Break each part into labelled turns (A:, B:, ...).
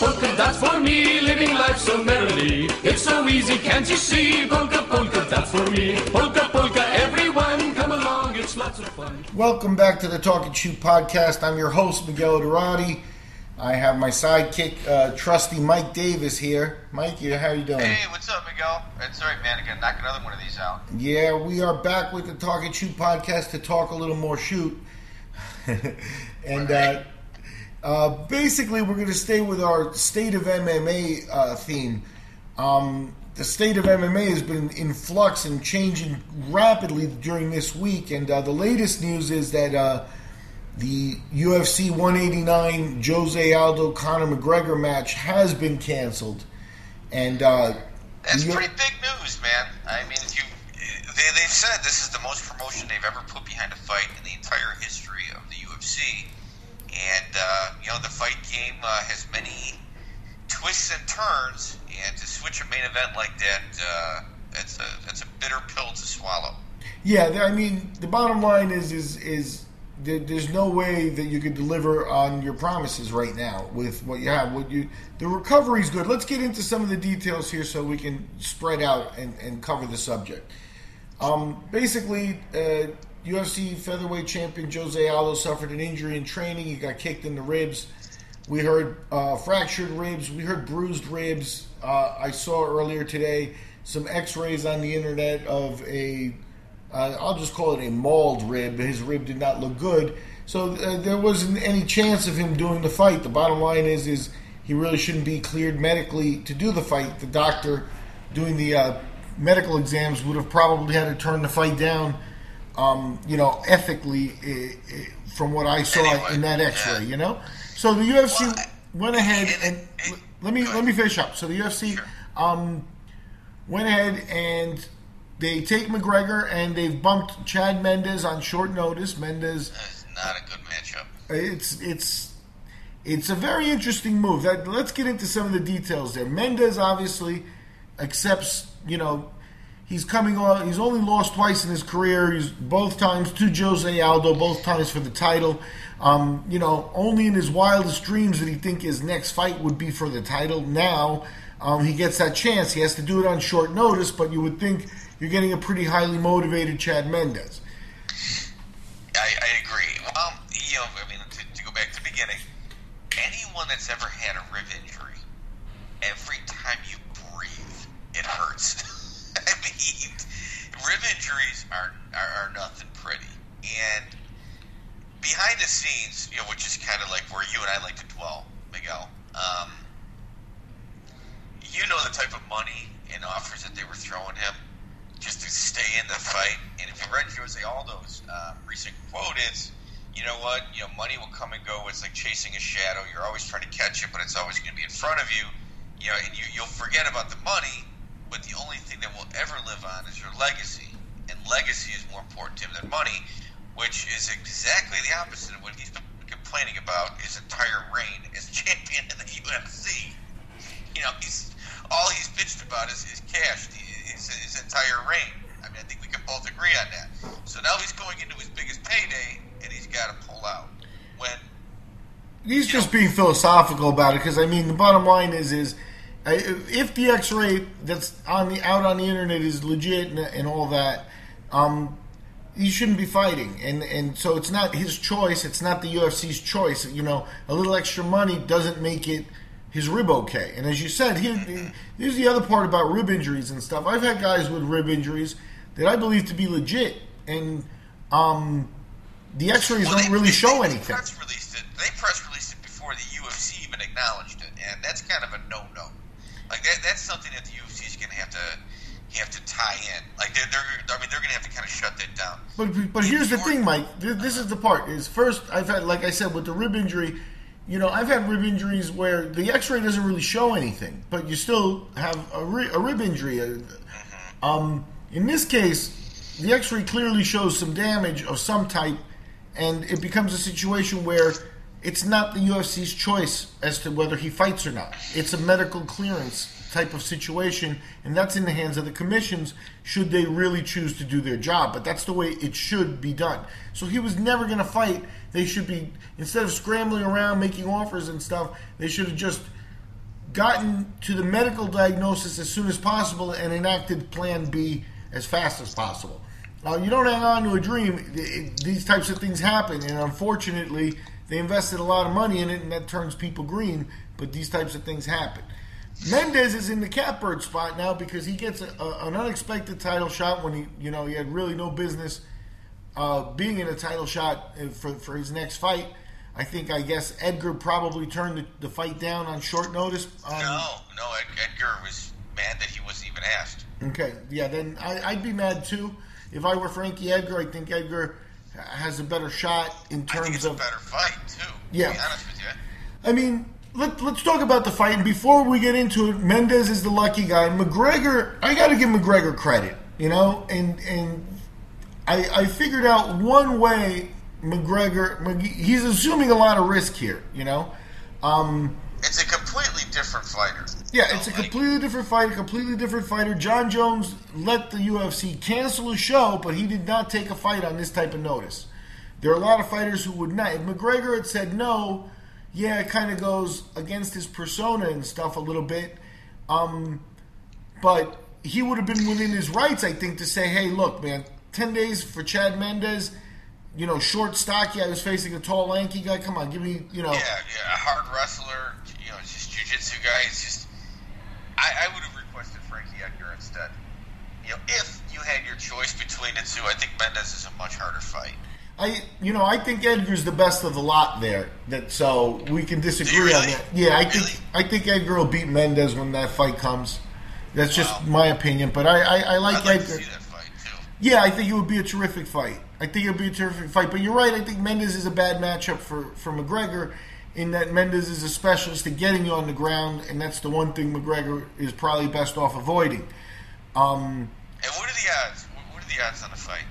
A: polka, that's for me, living life so merrily. It's so easy, can't you see? Polka, polka, that's for me. Polka, polka, everyone come along, it's lots of fun.
B: Welcome back to the Talk and Shoot podcast. I'm your host, Miguel Dorati. I have my sidekick, trusty Mike Davis here. Mike, how you doing?
C: Hey, what's up, Miguel? It's all right, man. I gotta knock another one of these out.
B: Yeah, we are back with the Talk and Shoot podcast to talk a little more shoot. And basically, we're going to stay with our State of MMA theme. The state of MMA has been in flux and changing rapidly during this week. And the latest news is that the UFC 189 Jose Aldo Conor McGregor match has been canceled, and
C: that's pretty big news, man. I mean, they've said this is the most promotion they've ever put behind a fight in the entire history of the UFC, and the fight game has many twists and turns, and to switch a main event like that, that's a bitter pill to swallow.
B: Yeah, I mean, the bottom line is. There's no way that you could deliver on your promises right now with what you have. The recovery's good. Let's get into some of the details here so we can spread out and cover the subject. Basically, UFC featherweight champion Jose Aldo suffered an injury in training. He got kicked in the ribs. We heard fractured ribs. We heard bruised ribs. I saw earlier today some x-rays on the internet of I'll just call it a mauled rib. His rib did not look good. So there wasn't any chance of him doing the fight. The bottom line is he really shouldn't be cleared medically to do the fight. The doctor doing the medical exams would have probably had to turn the fight down, ethically, from what I saw in that x-ray, So the UFC went ahead and... Let me finish up. So the UFC went ahead and... They take McGregor, and they've bumped Chad Mendes on short notice. Mendes...
C: That's not a good matchup.
B: It's a very interesting move. Let's get into some of the details there. Mendes obviously accepts, he's coming on. He's only lost twice in his career. He's both times to Jose Aldo, both times for the title. Only in his wildest dreams did he think his next fight would be for the title. Now he gets that chance. He has to do it on short notice, but you would think... You're getting a pretty highly motivated Chad Mendes.
C: I agree. Well, to go back to the beginning, anyone that's ever had a rib injury, every time you breathe, it hurts. I mean, rib injuries are nothing pretty. And behind the scenes, which is kind of like where you and I like to dwell, Miguel, the type of money and offers that they were throwing him just to stay in the fight. And if you read Jose Aldo's recent quote, it's, money will come and go. It's like chasing a shadow. You're always trying to catch it, but it's always going to be in front of you. And you'll forget about the money, but the only thing that will ever live on is your legacy. And legacy is more important to him than money, which is exactly the opposite of what he's been complaining about his entire reign as champion in the UFC. All he's bitched about is his cash, his entire reign. I mean, I think we can both agree on that. So now he's going into his biggest payday, and he's got to pull out.
B: He's just being philosophical about it, because the bottom line is if the X-ray that's out on the internet is legit and all that, he shouldn't be fighting, and so it's not his choice. It's not the UFC's choice. A little extra money doesn't make it his rib okay. And as you said, here's the other part about rib injuries and stuff. I've had guys with rib injuries that I believe to be legit, and the X-rays don't really show anything.
C: They press released it before the UFC even acknowledged it, and that's kind of a no-no. Like that's something that the UFC is going to have to tie in. Like they're going to have to kind of shut that down.
B: But here's the thing, Mike. This is the part. Is first I've had, like I said, with the rib injury. I've had rib injuries where the X-ray doesn't really show anything, but you still have a rib injury. In this case, the X-ray clearly shows some damage of some type, and it becomes a situation where it's not the UFC's choice as to whether he fights or not. It's a medical clearance type of situation, and that's in the hands of the commissions should they really choose to do their job. But that's the way it should be done. So he was never going to fight. They should be, instead of scrambling around making offers and stuff, they should have just gotten to the medical diagnosis as soon as possible and enacted Plan B as fast as possible. You don't hang on to a dream. These types of things happen, and unfortunately, they invested a lot of money in it, and that turns people green, but these types of things happen. Mendes is in the catbird spot now because he gets an unexpected title shot when he had really no business being in a title shot for his next fight. I guess Edgar probably turned the fight down on short notice.
C: No, Edgar was mad that he wasn't even asked.
B: Okay, yeah, then I'd be mad too. If I were Frankie Edgar, I think Edgar has a better shot in terms of... I think it's a
C: better fight too,
B: yeah.
C: To be honest with you.
B: I mean, let's talk about the fight. And before we get into it, Mendes is the lucky guy. McGregor, I got to give McGregor credit, and I figured out one way McGregor, he's assuming a lot of risk here,
C: It's a completely different fighter.
B: Yeah, it's a completely different fighter. John Jones let the UFC cancel a show, but he did not take a fight on this type of notice. There are a lot of fighters who would not. If McGregor had said no, yeah, it kind of goes against his persona and stuff a little bit. But he would have been within his rights, I think, to say, hey, look, man, 10 days for Chad Mendes, short, stocky. I was facing a tall, lanky guy. Come on, give me, Yeah,
C: a hard wrestler, just jiu-jitsu guy. It's just, I would have requested Frankie Edgar instead. If you had your choice between the two, I think Mendes is a much harder fight.
B: I think Edgar's the best of the lot there. So we can disagree
C: really?
B: on that. Yeah, I think Edgar will beat Mendes when that fight comes. That's just my opinion, but I like
C: I'd like
B: Edgar.
C: to see that fight too.
B: Yeah, I think it would be a terrific fight. But you're right. I think Mendes is a bad matchup for McGregor, in that Mendes is a specialist at getting you on the ground, and that's the one thing McGregor is probably best off avoiding.
C: And what are the odds? What are the odds on the fight?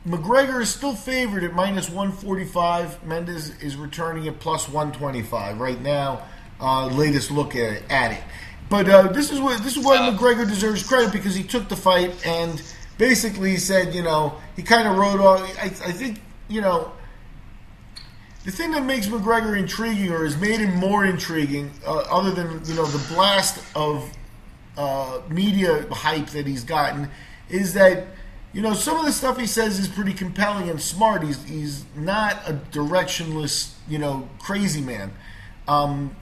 B: McGregor is still favored at minus 145. Mendes is returning at plus 125 right now. Latest look at it. But this is why McGregor deserves credit, because he took the fight and basically said, he kind of wrote off. I think, the thing that makes McGregor intriguing, or has made him more intriguing, other than the blast of media hype that he's gotten, is that some of the stuff he says is pretty compelling and smart. He's not a directionless crazy man.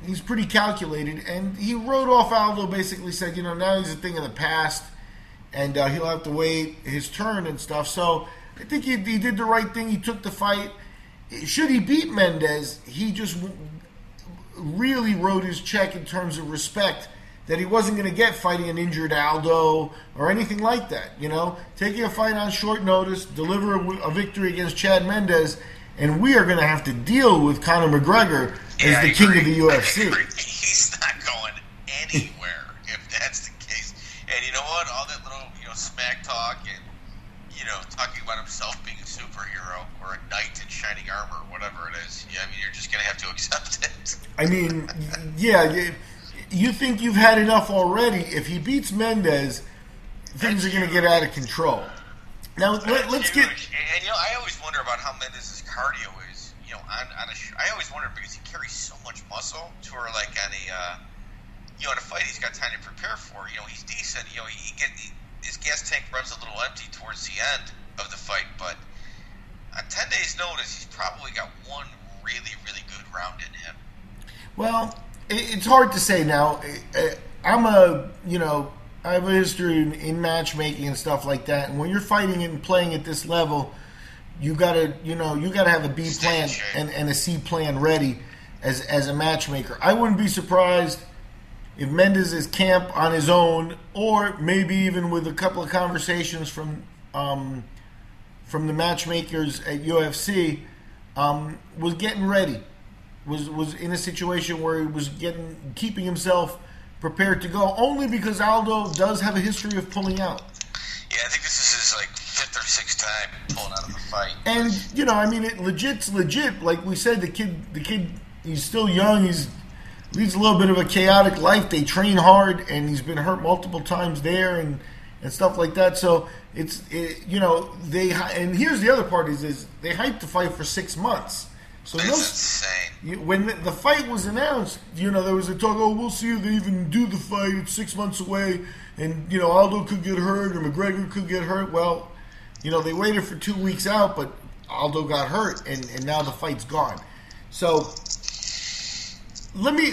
B: He's pretty calculated, and he wrote off Aldo. Basically said now he's a thing of the past, and he'll have to wait his turn and stuff. So I think he did the right thing. He took the fight. Should he beat Mendes, he just really wrote his check in terms of respect that he wasn't going to get fighting an injured Aldo or anything like that. Taking a fight on short notice, deliver a victory against Chad Mendes, and we are going to have to deal with Conor McGregor as the king of the UFC.
C: He's not going anywhere if that's the case. And you know what? All that little smack talk and talking about himself being a superhero or a knight in shining armor or whatever it is. You're just going to have to accept it.
B: I mean, yeah. You think you've had enough already. If he beats Mendes, things are going to get out of control. Now, let's get...
C: And, I always wonder about how Mendes' cardio is, I always wonder because he carries so much muscle to where, like, on in a fight he's got time to prepare for. He's decent. His gas tank runs a little empty towards the end of the fight, but on 10 days' notice, he's probably got one really, really good round in him.
B: Well, it's hard to say now. I have a history in matchmaking and stuff like that, and when you're fighting and playing at this level, you gotta have a B plan and a C plan ready as a matchmaker. I wouldn't be surprised if Mendes is camp on his own, or maybe even with a couple of conversations from the matchmakers at UFC, was getting ready. Was in a situation where he was keeping himself prepared to go, only because Aldo does have a history of pulling out.
C: Yeah, I think this is his fifth or sixth time pulling out of a fight.
B: And legit's legit. Like we said, the kid, he's still young. He's leads a little bit of a chaotic life. They train hard, and he's been hurt multiple times there and stuff like that. So and here's the other part is they hyped the fight for 6 months. So
C: It's insane.
B: when the fight was announced, there was a talk, we'll see if they even do the fight. It's 6 months away, and, Aldo could get hurt or McGregor could get hurt. Well, they waited for 2 weeks out, but Aldo got hurt, and now the fight's gone. So let me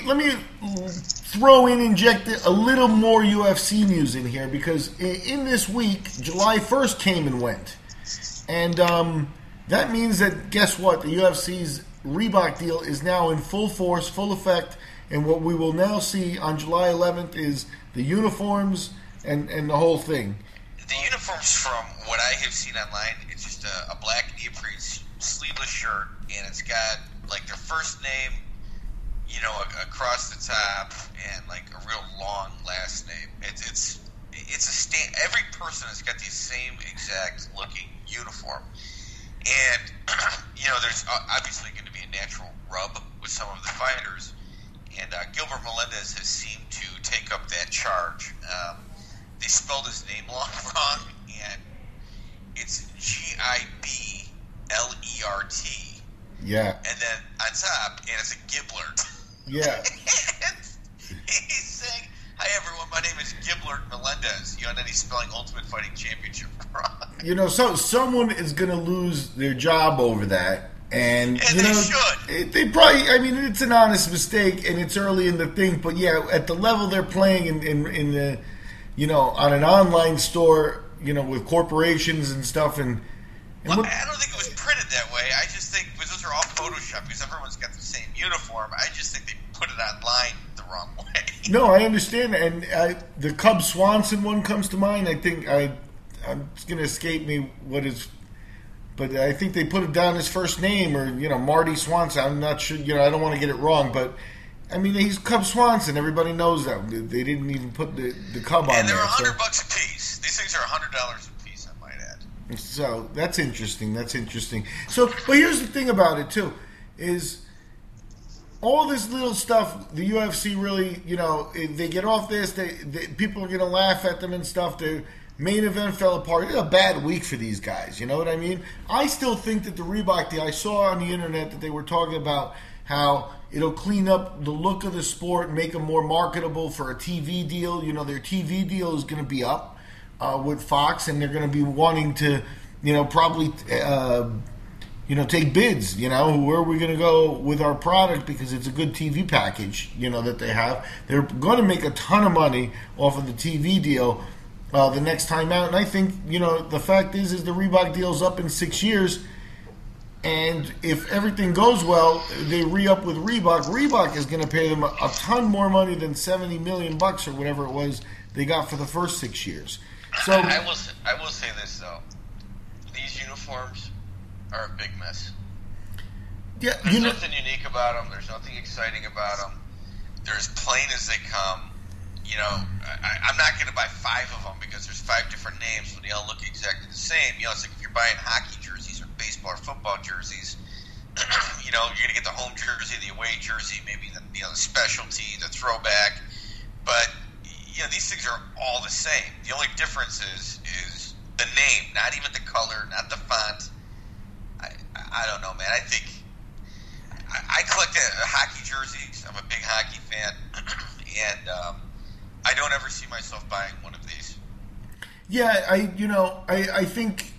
B: inject a little more UFC news in here, because in this week, July 1st came and went. And that means that, guess what? The UFC's Reebok deal is now in full force, full effect, and what we will now see on July 11th is the uniforms and the whole thing.
C: The uniforms, from what I have seen online, it's just a black neoprene sleeveless shirt, and it's got like their first name, across the top, and like a real long last name. It's a stand. Every person has got the same exact looking uniform, and there's obviously going to be a natural rub with some of the fighters, and Gilbert Melendez has seemed to take up that charge. They spelled his name wrong, and it's Giblert.
B: Yeah.
C: And then on top, and it's a Giblert.
B: Yeah.
C: He's saying, "Hi everyone, my name is Gilbert Melendez." And then he's spelling Ultimate Fighting Championship wrong.
B: So someone is going to lose their job over that, and
C: they should.
B: They probably. I mean, it's an honest mistake, and it's early in the thing. But yeah, at the level they're playing in the, on an online store, with corporations and stuff, and
C: I don't think it was printed that way. I just think because those are all Photoshop, because everyone's got the same uniform. I just think they put it online the wrong way.
B: No, I understand, and the Cub Swanson one comes to mind. I think it's going to escape me what is, but I think they put it down his first name, or Marty Swanson. I'm not sure. I don't want to get it wrong, but I mean, he's Cub Swanson. Everybody knows that. They didn't even put the Cub on there.
C: And they're $100 a piece. These things are $100 a piece, I might add.
B: So that's interesting. So, but here's the thing about it too, is all this little stuff. The UFC really, they get off this. People are going to laugh at them and stuff. The main event fell apart. It's a bad week for these guys. You know what I mean? I still think that the Reebok deal. I saw on the internet that they were talking about how it'll clean up the look of the sport, make them more marketable for a TV deal. Their TV deal is going to be up with Fox, and they're going to be wanting to, probably, take bids. Where are we going to go with our product, because it's a good TV package, that they have. They're going to make a ton of money off of the TV deal the next time out. And I think, the fact is the Reebok deal's up in 6 years. And if everything goes well, they re-up with Reebok. Reebok is going to pay them a ton more money than $70 million or whatever it was they got for the first 6 years. So
C: I will say this though: these uniforms are a big mess.
B: Yeah,
C: there's nothing unique about them. There's nothing exciting about them. They're as plain as they come. I'm not going to buy 5 of them because there's 5 different names, but they all look exactly the same. It's like if you're buying hockey jerseys or baseball or football jerseys, you're going to get the home jersey, the away jersey, maybe the specialty, the throwback. But these things are all the same. The only difference is the name, not even the color, not the font. I don't know, man. I think I collect hockey jerseys. I'm a big hockey fan, and I don't ever see myself buying one of these.
B: Yeah, I think,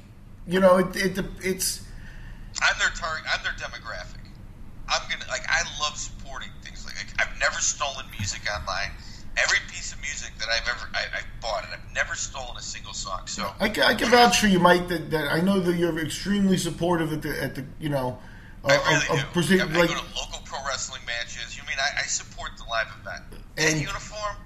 B: it's.
C: I'm their target. I'm their demographic. I love supporting things like I've never stolen music online. Every piece of music that I've bought, and I've never stolen a single song. So
B: I can vouch for you, Mike. That I know that you're extremely supportive at the
C: I really do. I go to local pro wrestling matches. I support the live event. And uniform,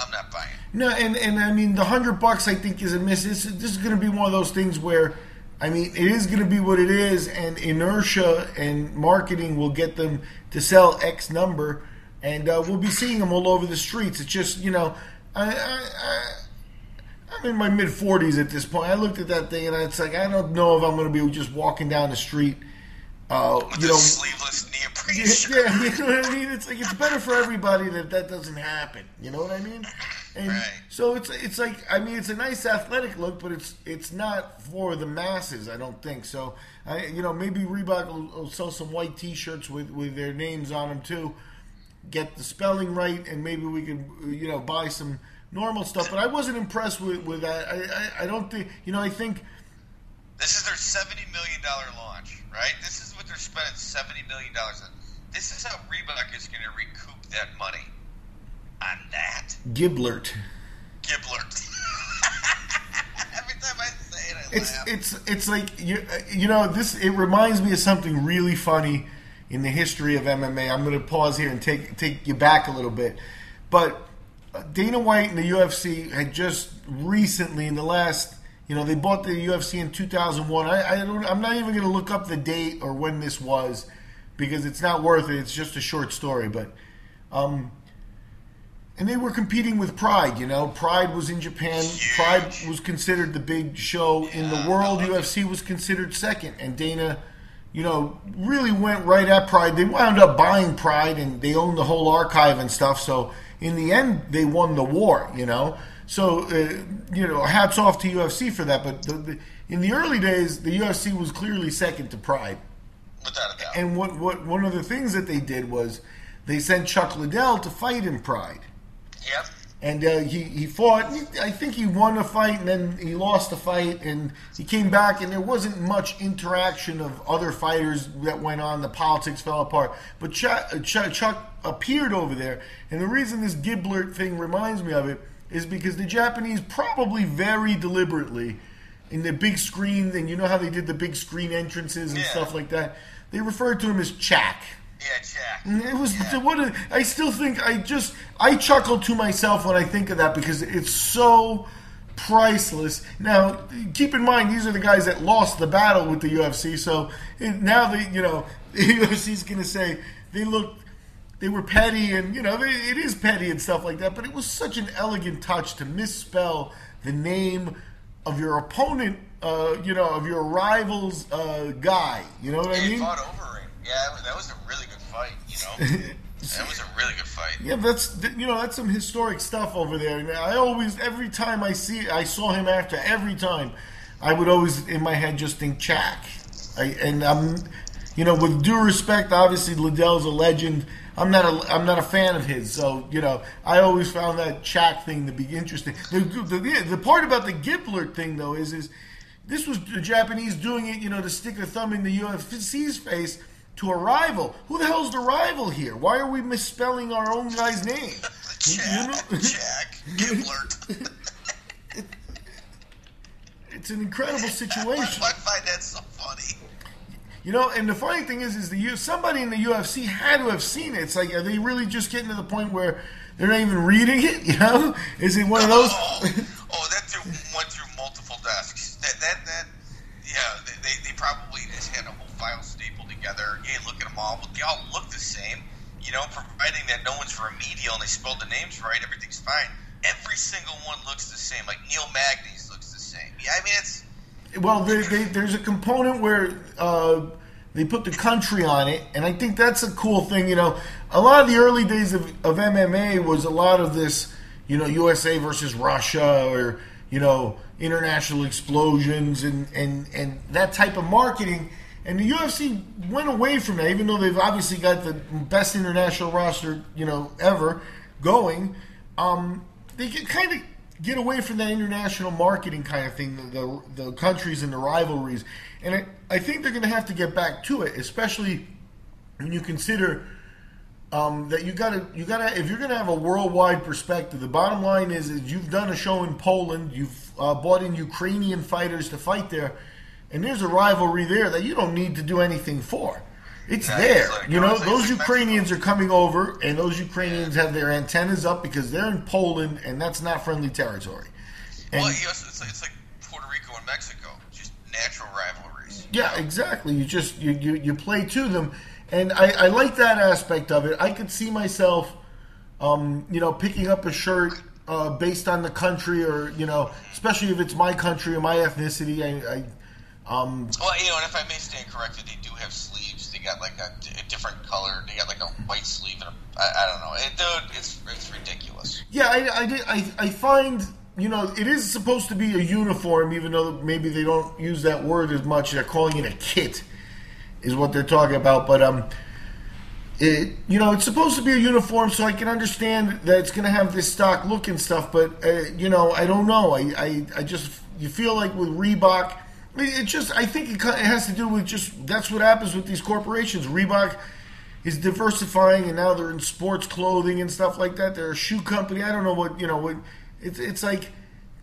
C: I'm not buying.
B: No, and I mean the $100 I think is a miss. This is going to be one of those things where, I mean, it is going to be what it is, and inertia and marketing will get them to sell X number, and we'll be seeing them all over the streets. It's just, I'm in my mid-40s at this point. I looked at that thing, and it's like, I don't know if I'm going to be just walking down the street.
C: With a sleeveless neoprene shirt.
B: Yeah, you know what I mean? It's like, it's better for everybody that doesn't happen. You know what I mean? And
C: Right.
B: so it's like, I mean, it's a nice athletic look, but it's not for the masses, I don't think. So maybe Reebok will sell some white T-shirts with their names on them too. Get the spelling right, and maybe we can buy some normal stuff. But I wasn't impressed with that. I don't think I think
C: this is their $70 million launch, right? This is what they're spending $70 million on. This is how Reebok is going to recoup that money on that.
B: Giblert.
C: Every time I say it, I laugh.
B: It's like this. It reminds me of something really funny in the history of MMA. I'm going to pause here and take you back a little bit, but Dana White and the UFC had just recently, in the last, they bought the UFC in 2001. I'm not even going to look up the date or when this was, because it's not worth it. It's just a short story, but and they were competing with Pride. Pride was in Japan.
C: Huge.
B: Pride was considered the big show in the world. UFC was considered second, and Dana, really went right at Pride. They wound up buying Pride, and they owned the whole archive and stuff. So in the end, they won the war. So hats off to UFC for that. But in the early days, the UFC was clearly second to Pride.
C: Without a doubt.
B: And what one of the things that they did was they sent Chuck Liddell to fight in Pride.
C: Yep.
B: And he fought. I think he won a fight, and then he lost a fight, and he came back, and there wasn't much interaction of other fighters that went on. The politics fell apart. But Chuck appeared over there, and the reason this Giblert thing reminds me of it is because the Japanese probably very deliberately, in the big screen, and you know how they did the big screen entrances and stuff like that, they referred to him as Chak.
C: Yeah, Jack.
B: It was I still think I chuckle to myself when I think of that, because it's so priceless. Now, keep in mind, these are the guys that lost the battle with the UFC. So now the UFC's going to say they were petty, and it is petty and stuff like that. But it was such an elegant touch to misspell the name of your opponent, of your rival's guy. You know what I mean?
C: They fought over him. Yeah, that was a really good fight. That was a really good fight.
B: Yeah, that's some historic stuff over there. And I always, every time I saw him after, every time, I would always in my head just think Chak. With due respect, obviously Liddell's a legend. I'm not a fan of his, so I always found that Chak thing to be interesting. The part about the Giblert thing though is this was the Japanese doing it, to stick a thumb in the UFC's face to a rival. Who the hell's the rival here? Why are we misspelling our own guy's name?
C: Chak Giblert.
B: It's an incredible situation.
C: I find that so funny.
B: And the funny thing is somebody in the UFC had to have seen it. It's like, are they really just getting to the point where they're not even reading it? Is it one of those?
C: That dude went through multiple desks. They probably just had a whole file stapled together. Yeah, look at them all. They all look the same. Providing that no one's remedial and they spelled the names right, everything's fine. Every single one looks the same. Like Neil Magny's looks the same. Yeah, I mean it's.
B: Well, there's a component where they put the country on it, and I think that's a cool thing. A lot of the early days of MMA was a lot of this, USA versus Russia, or international explosions and that type of marketing. And the UFC went away from that, even though they've obviously got the best international roster, ever going. They kind of get away from that international marketing kind of thing, the countries and the rivalries. And I think they're going to have to get back to it, especially when you consider that you gotta if you're going to have a worldwide perspective. The bottom line is you've done a show in Poland, you've brought in Ukrainian fighters to fight there, and there's a rivalry there that you don't need to do anything for. It's there. Those Ukrainians are coming over, and those Ukrainians have their antennas up because they're in Poland, and that's not friendly territory. And,
C: it's like Puerto Rico and Mexico, just natural rivalries.
B: Yeah, exactly. You just you play to them, and I like that aspect of it. I could see myself, picking up a shirt based on the country, or especially if it's my country or my ethnicity.
C: Well, and if I may stand corrected, they do have sleeves. They got like a different color. They got like a white sleeve, and I don't know. Dude, it's ridiculous.
B: Yeah, I find, it is supposed to be a uniform, even though maybe they don't use that word as much. They're calling it a kit, is what they're talking about. But it's supposed to be a uniform, so I can understand that it's going to have this stock look and stuff. But I don't know. You feel like with Reebok, I think it has to do with that's what happens with these corporations. Reebok is diversifying, and now they're in sports clothing and stuff like that. They're a shoe company. I don't know what it's like,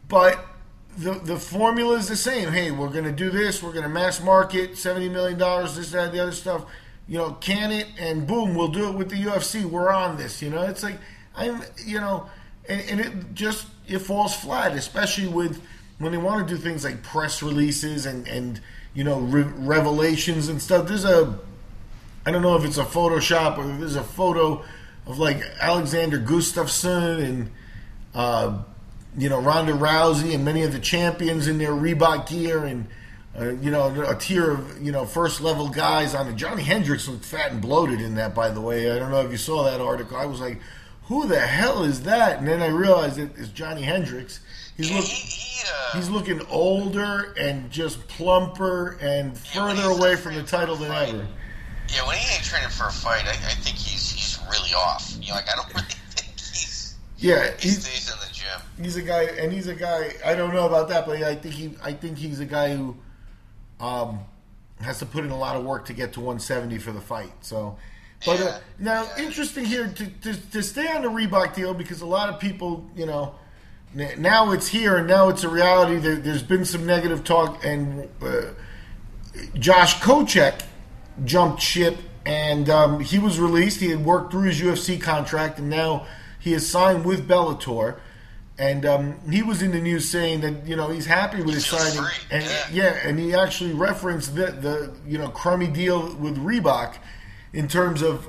B: but the formula is the same. Hey, we're going to do this. We're going to mass market $70 million. This, that, the other stuff. Can it, and boom, we'll do it with the UFC. We're on this. It's like and it falls flat, especially with when they want to do things like press releases and revelations and stuff. I don't know if it's a Photoshop or if there's a photo of like Alexander Gustafsson and Ronda Rousey and many of the champions in their Reebok gear and a tier of first level guys on it. Johnny Hendricks looked fat and bloated in that, by the way. I don't know if you saw that article. I was like, who the hell is that? And then I realized it's Johnny Hendricks. He's looking older and just plumper and further away from the title than ever.
C: Yeah, when he ain't training for a fight, I think he's really off. I don't really think he stays in the gym.
B: He's a guy. I don't know about that, but I think he's a guy who has to put in a lot of work to get to 170 for the fight. So, but interesting here to stay on the Reebok deal, because a lot of people, now it's here and now it's a reality. There's been some negative talk, and Josh Koscheck jumped ship, and he was released. He had worked through his UFC contract, and now he has signed with Bellator. And he was in the news saying that he's happy with his signing, and and he actually referenced the crummy deal with Reebok in terms of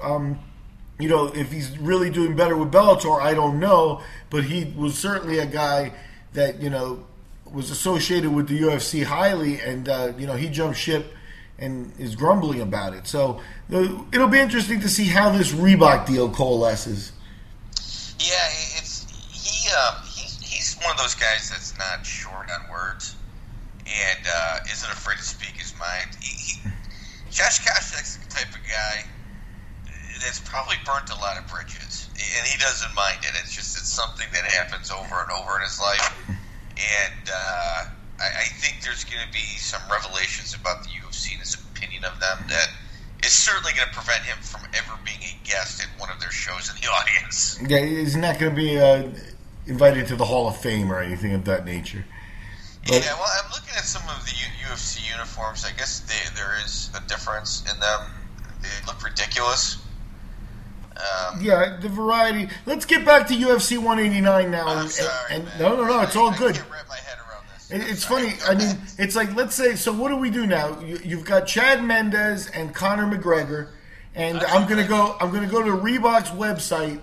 B: if he's really doing better with Bellator. I don't know, but he was certainly a guy that was associated with the UFC highly, and he jumped ship and is grumbling about it. So it'll be interesting to see how this Reebok deal coalesces.
C: Yeah, he's one of those guys that's not short on words and isn't afraid to speak his mind. Josh Koscheck's the type of guy that's probably burnt a lot of bridges, and he doesn't mind it. It's something that happens over and over in his life, and I think there's going to be some revelations about the UFC and his opinion of them that is certainly going to prevent him from ever being a guest at one of their shows in the audience.
B: Yeah, he's not going to be invited to the Hall of Fame or anything of that nature. But,
C: yeah, well, I'm looking at some of the UFC uniforms. I guess there is a difference in them. They look ridiculous.
B: The variety. Let's get back to UFC 189 now.
C: I'm sorry, man.
B: No, it's all good.
C: I can't wrap my head around this.
B: It's funny. I mean, it's like, let's say, so what do we do now? You've got Chad Mendes and Conor McGregor, and I'm going to go to Reebok's website,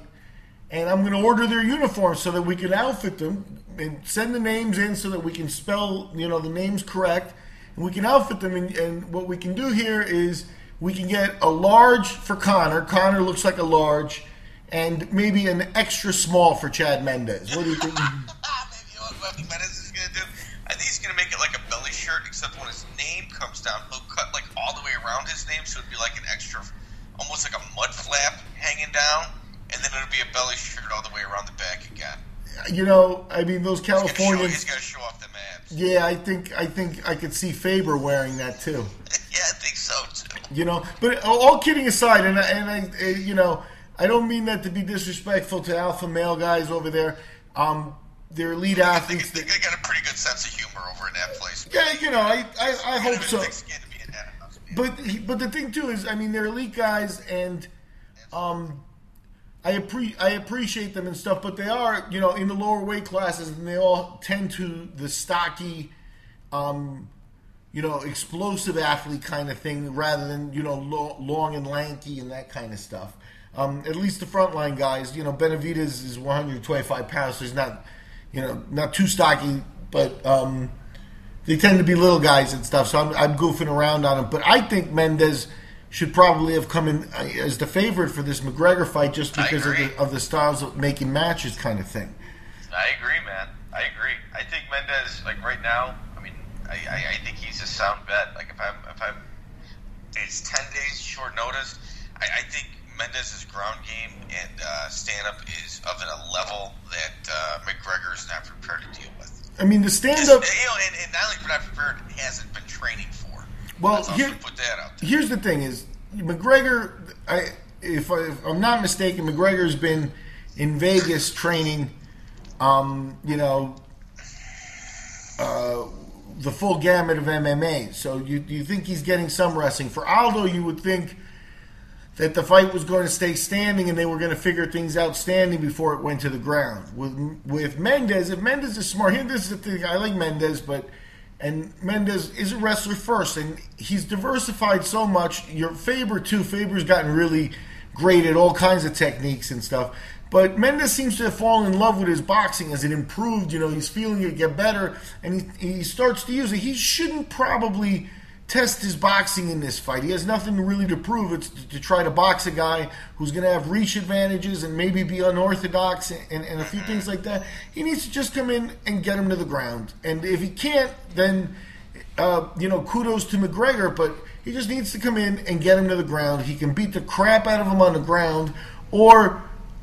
B: and I'm going to order their uniforms so that we can outfit them and send the names in so that we can spell, the names correct, and we can outfit them. And what we can do here is we can get a large for Conor. Conor looks like a large, and maybe an extra small for Chad Mendes. What do you think?
C: Maybe what Mendes is going to do. I think he's going to make it like a belly shirt, except when his name comes down, he'll cut like all the way around his name, so it'd be like an extra, almost like a mud flap hanging down, and then it'll be a belly shirt all the way around the back again.
B: I mean, those Californians.
C: He's going to show off the abs.
B: Yeah, I think I could see Faber wearing that too.
C: Yeah, I think so too.
B: But all kidding aside, and I don't mean that to be disrespectful to alpha male guys over there. They're elite athletes.
C: They got a pretty good sense of humor over in that place.
B: Yeah, I hope so. But the thing too is, I mean, they're elite guys, and I appreciate them and stuff, but they are, in the lower weight classes, and they all tend to the stocky, explosive athlete kind of thing, rather than, long and lanky and that kind of stuff. At least the frontline guys, Benavidez is 125 pounds, so he's not, not too stocky, but they tend to be little guys and stuff. So I'm goofing around on him, but I think Mendes should probably have come in as the favorite for this McGregor fight just because of the styles of making matches kind of thing.
C: I agree, man. I agree. I think Mendes, like right now, I mean, I think he's a sound bet. Like if I'm, it's 10 days short notice. I think Mendes' ground game and stand-up is of a level that McGregor is not prepared to deal with.
B: I mean, the stand-up...
C: and not only not prepared, hasn't been training for.
B: Well,
C: put that out there.
B: Here's the thing is, McGregor, if I'm not mistaken, McGregor's been in Vegas training, the full gamut of MMA. So you think he's getting some wrestling. For Aldo, you would think that the fight was going to stay standing and they were going to figure things out standing before it went to the ground. With Mendes, if Mendes is smart, this is the thing, I like Mendes, and Mendes is a wrestler first, and he's diversified so much. Your Faber, too. Faber's gotten really great at all kinds of techniques and stuff. But Mendes seems to have fallen in love with his boxing as it improved. He's feeling it get better, and he starts to use it. He shouldn't probably test his boxing in this fight. He has nothing really to prove. It's to try to box a guy who's going to have reach advantages and maybe be unorthodox and a few things like that. He needs to just come in and get him to the ground. And if he can't, then, kudos to McGregor, but he just needs to come in and get him to the ground. He can beat the crap out of him on the ground, or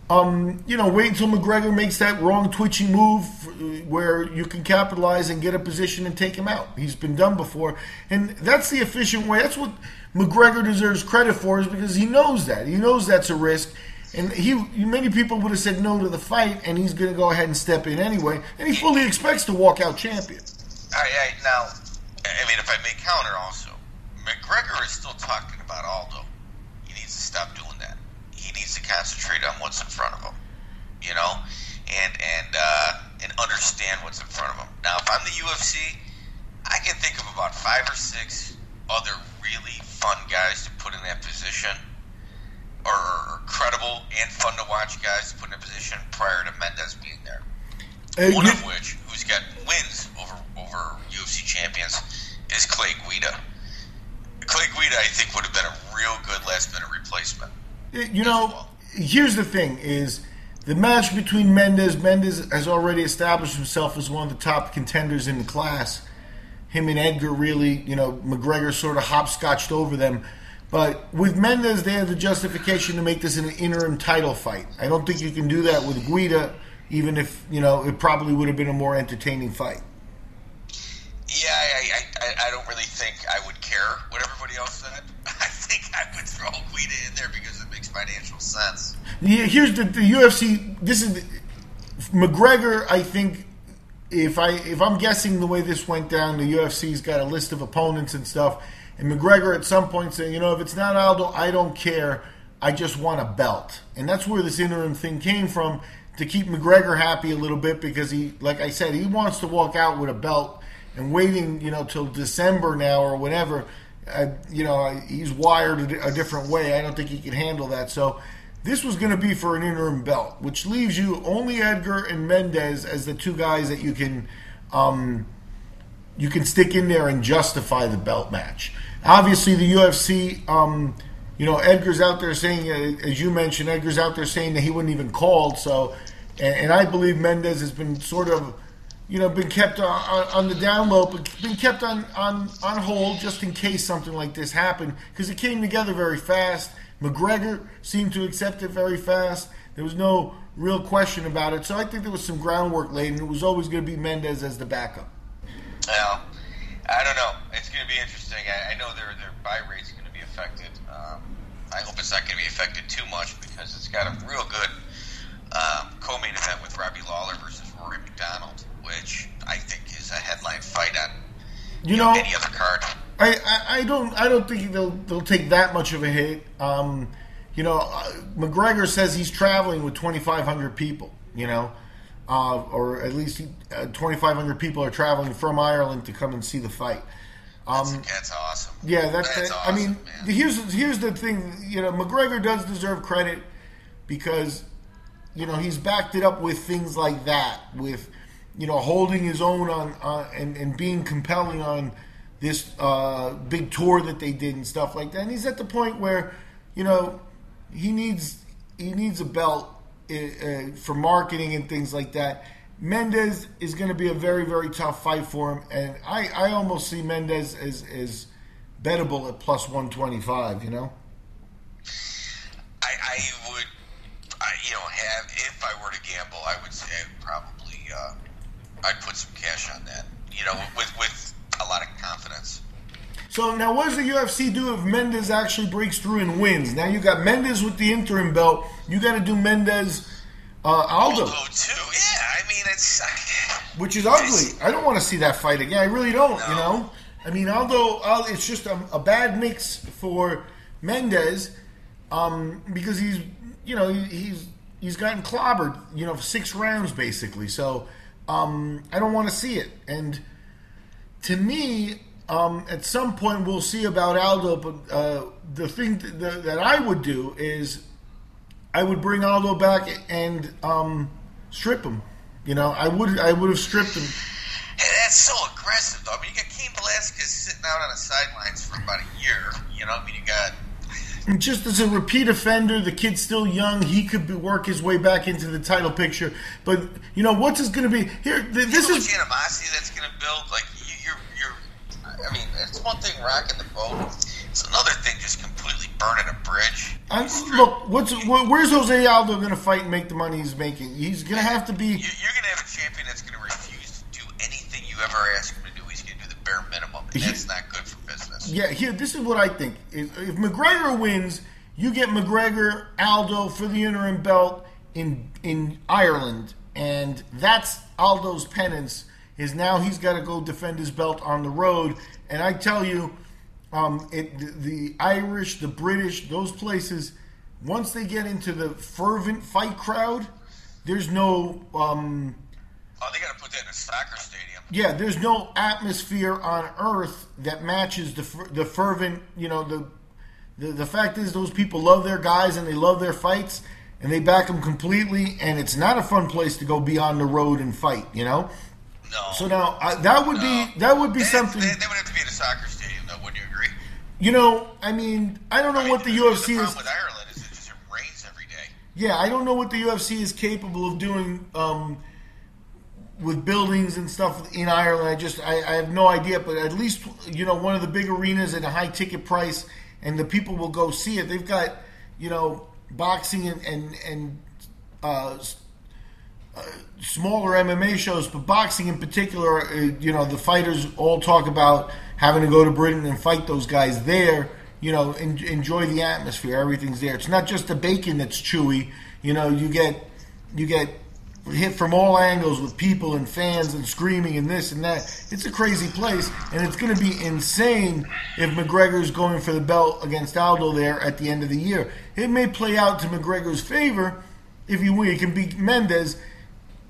B: wait until McGregor makes that wrong twitching move where you can capitalize and get a position and take him out. He's been done before. And that's the efficient way. That's what McGregor deserves credit for, is because he knows that. He knows that's a risk. And many people would have said no to the fight, and he's going to go ahead and step in anyway. And he fully expects to walk out champion.
C: Now, I mean, if I may counter also, McGregor is still talking about Aldo. He needs to stop doing that. He needs to concentrate on what's in front of him, and understand what's in front of him. Now, if I'm the UFC, I can think of about 5 or 6 other really fun guys to put in that position, or credible and fun to watch guys to put in that position prior to Mendes being there. One of which, who's got wins over UFC champions, is Clay Guida. Clay Guida, I think, would have been a real good last-minute replacement.
B: Here's the thing, is the match between Mendes has already established himself as one of the top contenders in the class. Him and Edgar really, McGregor sort of hopscotched over them. But with Mendes, they have the justification to make this an interim title fight. I don't think you can do that with Guida, even if, it probably would have been a more entertaining fight.
C: Yeah, I don't really think I would care what everybody else said. I think I would throw Guida in there because it makes financial sense.
B: Yeah, here's the UFC. This is McGregor. I think if I'm guessing the way this went down, the UFC's got a list of opponents and stuff, and McGregor at some point saying, if it's not Aldo, I don't care. I just want a belt, and that's where this interim thing came from, to keep McGregor happy a little bit, because he, like I said, he wants to walk out with a belt. And waiting, till December now or whatever, he's wired a different way. I don't think he can handle that. So this was going to be for an interim belt, which leaves you only Edgar and Mendes as the two guys that you can stick in there and justify the belt match. Obviously, the UFC, Edgar's out there saying, as you mentioned, Edgar's out there saying that he wasn't even called. So, and I believe Mendes has been sort of, been kept on the down low, but been kept on hold just in case something like this happened, because it came together very fast. McGregor seemed to accept it very fast. There was no real question about it. So I think there was some groundwork laid, and it was always going to be Mendes as the backup.
C: Well, I don't know. It's going to be interesting. I know their buy rate's going to be affected. I hope it's not going to be affected too much, because it's got a real good co-main event with Robbie Lawler versus Rory McDonald, which I think is a headline fight on any other card.
B: I don't think they'll take that much of a hit. McGregor says he's traveling with 2,500 people. Or at least 2,500 people are traveling from Ireland to come and see the fight.
C: That's awesome.
B: Yeah, that's
C: awesome.
B: I mean, here's the thing. McGregor does deserve credit because he's backed it up with things like that, with holding his own and being compelling on this big tour that they did and stuff like that. And he's at the point where, he needs a belt for marketing and things like that. Mendes is going to be a very, very tough fight for him, and I almost see Mendes as bettable at plus 125.
C: If I were to gamble, I would say probably I'd put some cash on that. With a lot of confidence.
B: So now, what does the UFC do if Mendes actually breaks through and wins? Now you got Mendes with the interim belt. You got to do Mendes, Aldo
C: too. Yeah, I mean it's
B: which is ugly. I don't want to see that fight again. I really don't. No. I mean, Aldo, it's just a bad mix for Mendes because he's gotten clobbered, for 6 rounds basically. So I don't want to see it. And to me, at some point we'll see about Aldo. But the thing that I would do is I would bring Aldo back and strip him. I would have stripped him.
C: Hey, that's so aggressive, though. I mean, you got Cain Velasquez sitting out on the sidelines for about a year. You got.
B: And just as a repeat offender, the kid's still young. He could work his way back into the title picture. But what's this going to be here? This is
C: animosity that's going to build. Like you're. I mean, it's one thing rocking the boat. It's another thing just completely burning a bridge.
B: Look, where's Jose Aldo going to fight and make the money he's making? He's going to have to be.
C: You're going to have a champion that's going to refuse to do anything you ever ask him to do. He's going to do the bare minimum, and that's not good for business.
B: Yeah, this is what I think. If McGregor wins, you get McGregor Aldo for the interim belt in Ireland, and that's Aldo's penance. Is now he's got to go defend his belt on the road, and I tell you. The Irish, the British, those places, once they get into the fervent fight crowd, there's no.
C: They got to put that in a soccer stadium.
B: Yeah, there's no atmosphere on earth that matches the fervent. The fact is, those people love their guys and they love their fights and they back them completely. And it's not a fun place to go be on the road and fight. No. So now that would be something.
C: That would have to be in a soccer stadium. Would you agree?
B: I mean, I don't know what the UFC
C: the
B: is.
C: With Ireland is it rains every day.
B: Yeah, I don't know what the UFC is capable of doing with buildings and stuff in Ireland. I have no idea, but at least one of the big arenas at a high ticket price, and the people will go see it. They've got boxing and smaller MMA shows, but boxing in particular, the fighters all talk about having to go to Britain and fight those guys there, enjoy the atmosphere. Everything's there. It's not just the bacon that's chewy. You get hit from all angles with people and fans and screaming and this and that. It's a crazy place, and it's going to be insane if McGregor's going for the belt against Aldo there at the end of the year. It may play out to McGregor's favor if he wins. He can beat Mendes.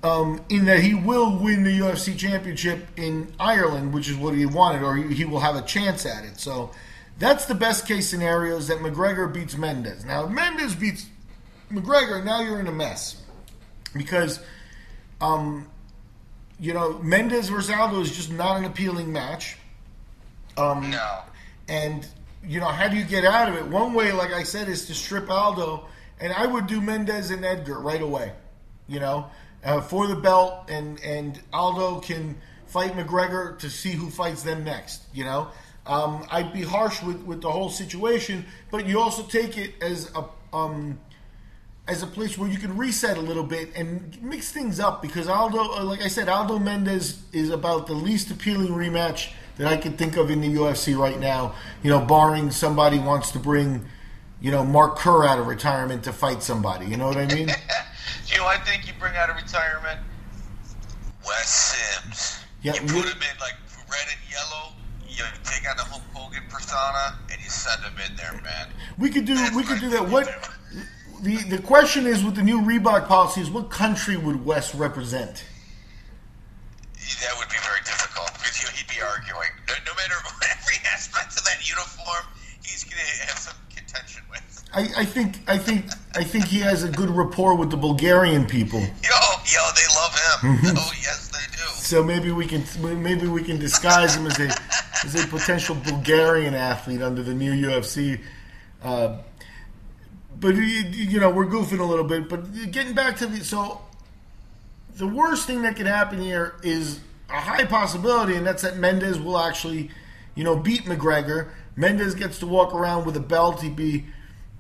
B: In that he will win the UFC championship in Ireland, which is what he wanted, or he will have a chance at it. So that's the best case scenario, is that McGregor beats Mendes. Now, if Mendes beats McGregor, now you're in a mess. Because, Mendes versus Aldo is just not an appealing match.
C: No.
B: And, how do you get out of it? One way, like I said, is to strip Aldo. And I would do Mendes and Edgar right away, for the belt, and Aldo can fight McGregor to see who fights them next. I'd be harsh with the whole situation, but you also take it as a place where you can reset a little bit and mix things up, because Aldo, like I said, Aldo Mendes is about the least appealing rematch that I can think of in the UFC right now. Barring somebody wants to bring, Mark Kerr out of retirement to fight somebody. You know what I mean?
C: I think you bring out of retirement Wes Sims.
B: Yeah,
C: you put him in like red and yellow. You take on the Hulk Hogan persona and you send him in there, man.
B: We could do that. What the question is with the new Reebok policies? What country would Wes represent?
C: That would be very difficult because he'd be arguing. No matter every aspect of that uniform, he's going to have some contention with.
B: I think he has a good rapport with the Bulgarian people.
C: Yo, they love him. Oh, yes, they do.
B: So maybe we can disguise him as a potential Bulgarian athlete under the new UFC. But we're goofing a little bit. But getting back to the worst thing that could happen here is a high possibility, and that's that Mendes will actually, beat McGregor. Mendes gets to walk around with a belt. He'd be,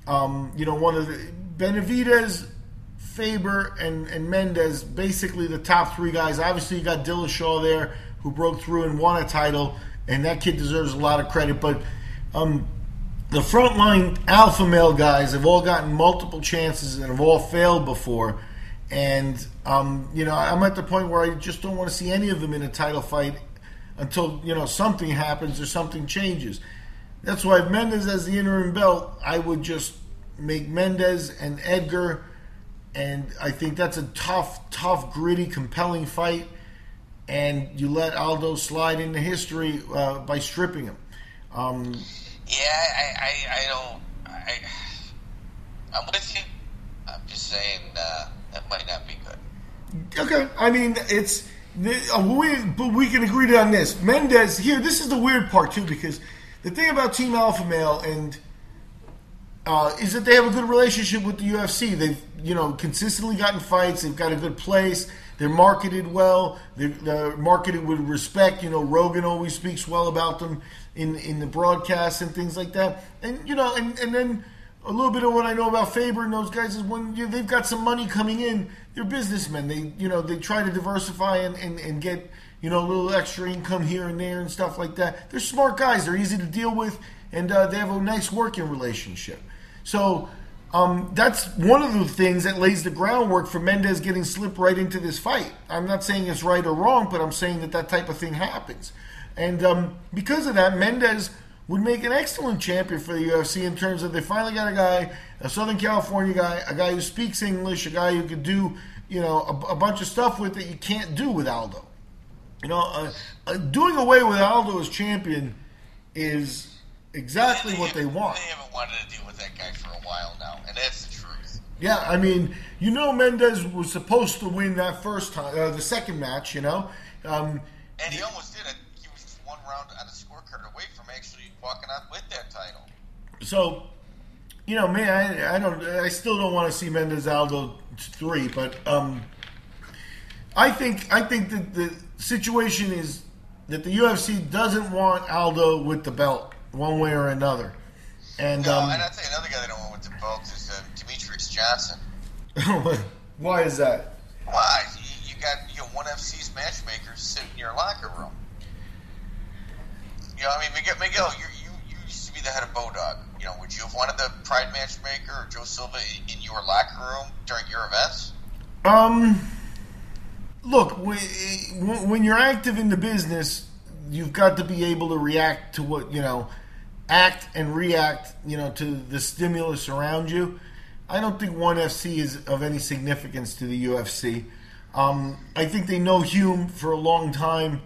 B: one of the Benavidez, Faber, and Mendes, basically the top three guys. Obviously, you got Dillashaw there, who broke through and won a title, and that kid deserves a lot of credit. But the frontline alpha male guys have all gotten multiple chances and have all failed before. And, I'm at the point where I just don't want to see any of them in a title fight until, something happens or something changes. That's why if Mendes has the interim belt, I would just make Mendes and Edgar, and I think that's a tough, gritty, compelling fight, and you let Aldo slide into history by stripping him.
C: I'm with you. I'm just saying that might not be good.
B: Okay, I mean, but we can agree on this. Mendes, here, this is the weird part, too, because the thing about Team Alpha Male is that they have a good relationship with the UFC. They've, consistently gotten fights. They've got a good place. They're marketed well. They're marketed with respect. Rogan always speaks well about them in the broadcasts and things like that. And, and then a little bit of what I know about Faber and those guys is when they've got some money coming in, they're businessmen. They try to diversify and get, a little extra income here and there and stuff like that. They're smart guys. They're easy to deal with, and they have a nice working relationship. So that's one of the things that lays the groundwork for Mendes getting slipped right into this fight. I'm not saying it's right or wrong, but I'm saying that type of thing happens. And because of that, Mendes would make an excellent champion for the UFC in terms of they finally got a guy, a Southern California guy, a guy who speaks English, a guy who could do, a bunch of stuff with that you can't do with Aldo. Doing away with Aldo as champion is exactly what they want.
C: They haven't wanted to deal with that guy for a while now, and that's the truth.
B: Yeah, I mean, Mendes was supposed to win that first time, the second match,
C: and he almost did it. He was one round on the scorecard away from actually walking out with that title.
B: So, I still don't want to see Mendes Aldo 3, but I think that the situation is that the UFC doesn't want Aldo with the belt one way or another. And
C: and I'll tell you another guy they don't want with the belt is Demetrius Johnson.
B: Why is that?
C: Why? You got one FC's matchmakers sitting in your locker room. Miguel, you used to be the head of Bodog. Would you have wanted the Pride matchmaker or Joe Silva in your locker room during your events?
B: Look, when you're active in the business, you've got to be able to react to what, act and react, to the stimulus around you. I don't think ONE FC is of any significance to the UFC. I think they know Hume for a long time.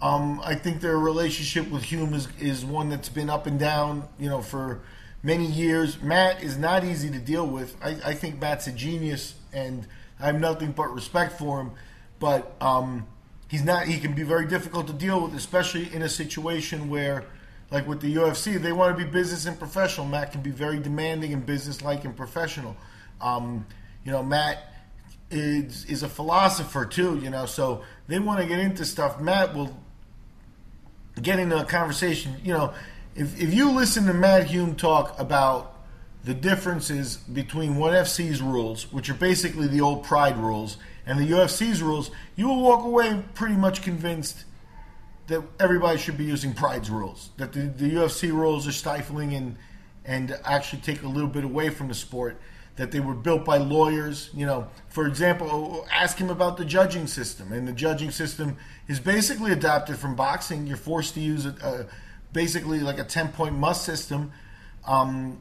B: I think their relationship with Hume is one that's been up and down, for many years. Matt is not easy to deal with. I think Matt's a genius, and I have nothing but respect for him. But he's not. He can be very difficult to deal with, especially in a situation where, like with the UFC, they want to be business and professional. Matt can be very demanding and businesslike and professional. Matt is a philosopher too. So they want to get into stuff. Matt will get into a conversation. If you listen to Matt Hume talk about the differences between ONE FC's rules, which are basically the old Pride rules, and the UFC's rules, you will walk away pretty much convinced that everybody should be using Pride's rules. That the UFC rules are stifling and actually take a little bit away from the sport. That they were built by lawyers. For example, ask him about the judging system. And the judging system is basically adapted from boxing. You're forced to use basically like a 10-point must system to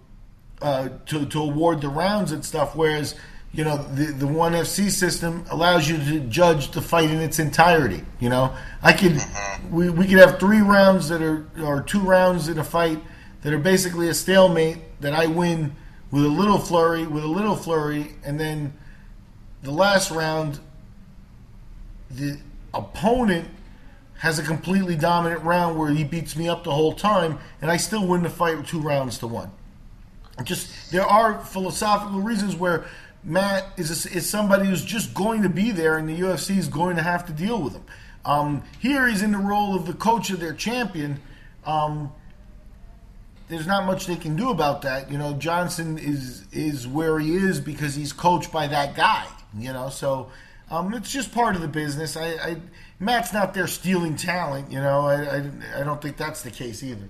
B: award the rounds and stuff, whereas the ONE FC system allows you to judge the fight in its entirety. We could have 3 rounds or 2 rounds in a fight that are basically a stalemate that I win with a little flurry, and then the last round, opponent has a completely dominant round where he beats me up the whole time, and I still win the fight 2-1. Just there are philosophical reasons where Matt is somebody who's just going to be there, and the UFC is going to have to deal with him. Here he's in the role of the coach of their champion. There's not much they can do about that. You know, Johnson is where he is because he's coached by that guy. You know, so it's just part of the business. Matt's not there stealing talent. You know, I don't think that's the case either.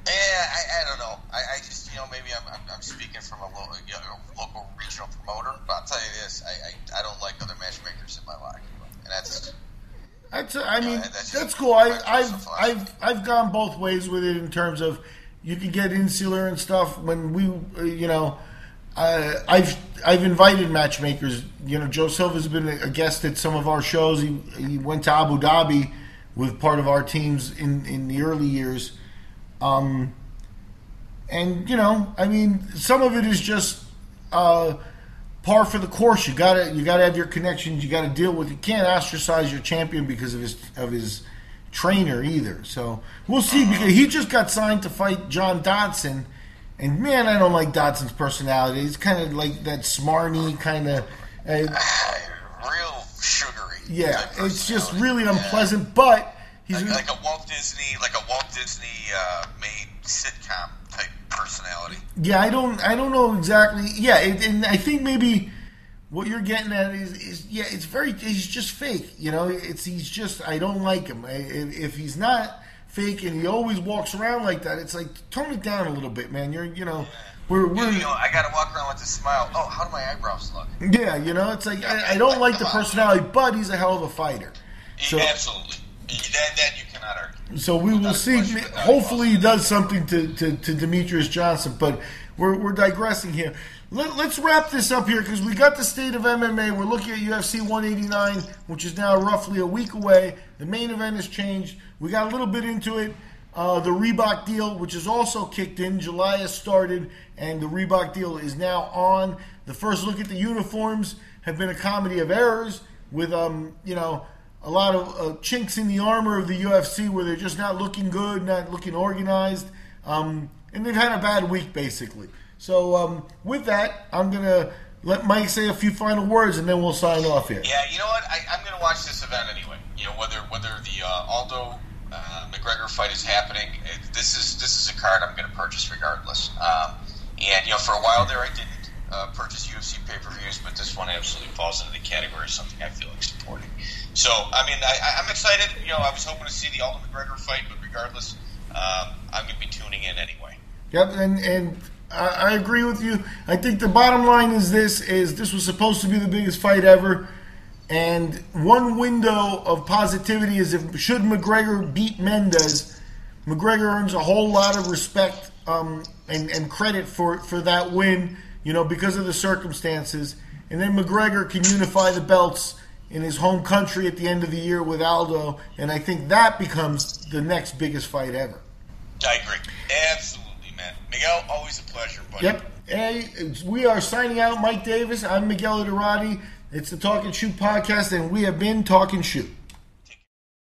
C: Yeah, I don't know. I just, maybe I'm speaking from a local regional promoter, but I'll tell you this: I don't like other matchmakers in my life, and that's cool. I've gone both ways with it in terms of you can get insular and stuff. When we, I've invited matchmakers. You know, Joe Silva's been a guest at some of our shows. He went to Abu Dhabi with part of our teams in the early years. And some of it is just par for the course. You gotta have your connections. You gotta deal with. You can't ostracize your champion because of his trainer either. So we'll see, because he just got signed to fight John Dodson, and man, I don't like Dodson's personality. He's kind of like that smarmy kind of real sugary.
B: Yeah, it's just really unpleasant, but. He's
C: like a Walt Disney made sitcom type personality.
B: Yeah, I don't know exactly. Yeah, and I think maybe what you're getting at is he's just fake. You know, he's just, I don't like him. If he's not fake and he always walks around like that, it's like, tone it down a little bit, man. We're
C: I gotta walk around with a smile. Oh, how do my eyebrows look?
B: Yeah, it's like I don't like the personality, but he's a hell of a fighter. So,
C: absolutely. That you cannot argue.
B: So we will see. Hopefully he does something to Demetrius Johnson, but we're digressing here. Let's wrap this up here, because we got the state of MMA. We're looking at UFC 189, which is now roughly a week away. The main event has changed. We got a little bit into it. The Reebok deal, which is also kicked in. July has started, and the Reebok deal is now on. The first look at the uniforms have been a comedy of errors with, a lot of chinks in the armor of the UFC where they're just not looking good, not looking organized, and they've had a bad week, basically. So with that, I'm going to let Mike say a few final words, and then we'll sign off here.
C: Yeah, you know what? I'm going to watch this event anyway. Whether the Aldo McGregor fight is happening, this is a card I'm going to purchase regardless. And for a while there, I didn't purchase UFC pay-per-views, but this one absolutely falls into the category of something I feel like supporting. So, I'm excited. I was hoping to see the Aldo McGregor fight, but regardless, I'm going to be tuning in anyway.
B: Yep, and I agree with you. I think the bottom line is this was supposed to be the biggest fight ever, and one window of positivity is should McGregor beat Mendes, McGregor earns a whole lot of respect and credit for that win, because of the circumstances, and then McGregor can unify the belts in his home country at the end of the year with Aldo, and I think that becomes the next biggest fight ever.
C: I agree. Absolutely, man. Miguel, always a pleasure, buddy.
B: Yep. Hey, we are signing out. Mike Davis. I'm Miguel Iturrati. It's the Talk and Shoot podcast, and we have been Talk and Shoot.